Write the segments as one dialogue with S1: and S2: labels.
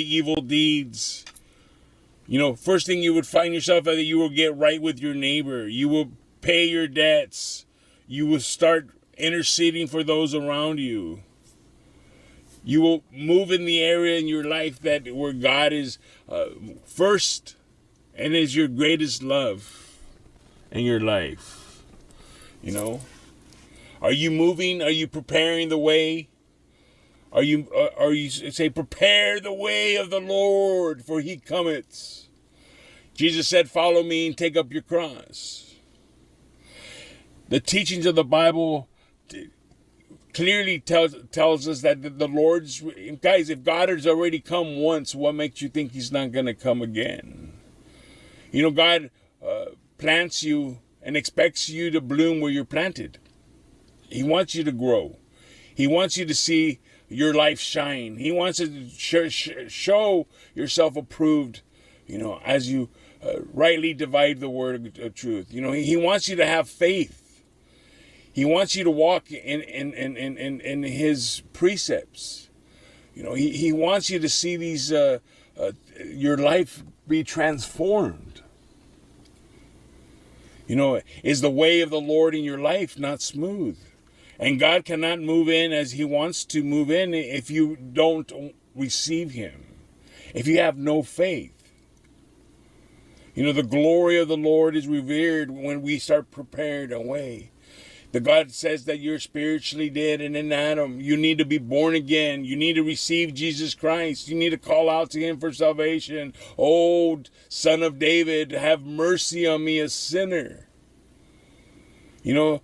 S1: evil deeds. You know, first thing you would find yourself that you will get right with your neighbor. You will pay your debts. You will start interceding for those around you. You will move in the area in your life that where God is first and is your greatest love in your life. You know, are you moving? Are you preparing the way? Are you say, prepare the way of the Lord, for he cometh. Jesus said, follow me and take up your cross. The teachings of the Bible clearly tells us that the Lord's, guys, if God has already come once, what makes you think he's not going to come again? You know, God plants you and expects you to bloom where you're planted. He wants you to grow. He wants you to see your life shine. He wants to show yourself approved, you know, as you rightly divide the word of truth. You know, he wants you to have faith. He wants you to walk in his precepts. You know, he wants you to see these your life be transformed. You know, is the way of the Lord in your life not smooth? And God cannot move in as he wants to move in if you don't receive him, if you have no faith. You know, the glory of the Lord is revered when we start prepared a way. The God says that you're spiritually dead and in Adam. You need to be born again. You need to receive Jesus Christ. You need to call out to him for salvation. Oh, Son of David, have mercy on me, a sinner. You know,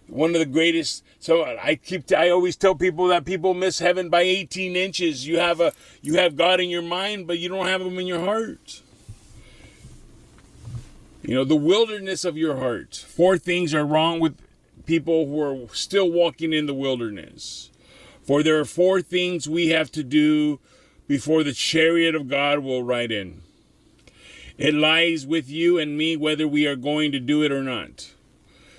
S1: one of the greatest. So I always tell people that people miss heaven by 18 inches. You have God in your mind, but you don't have him in your heart. You know, the wilderness of your heart. 4 things are wrong with people who are still walking in the wilderness. For there are 4 things we have to do before the chariot of God will ride in. It lies with you and me whether we are going to do it or not.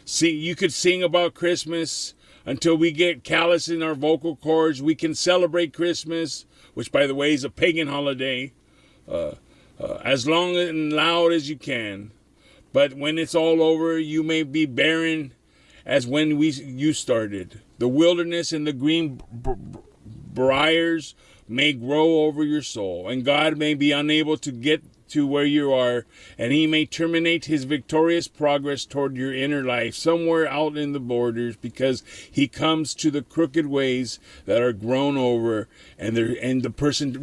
S1: See, you could sing about Christmas until we get callous in our vocal cords. We can celebrate Christmas, which, by the way, is a pagan holiday, as long and loud as you can. But when it's all over, you may be barren as when you started. The wilderness and the green briars may grow over your soul, and God may be unable to get to where you are, and he may terminate his victorious progress toward your inner life somewhere out in the borders, because he comes to the crooked ways that are grown over, and the person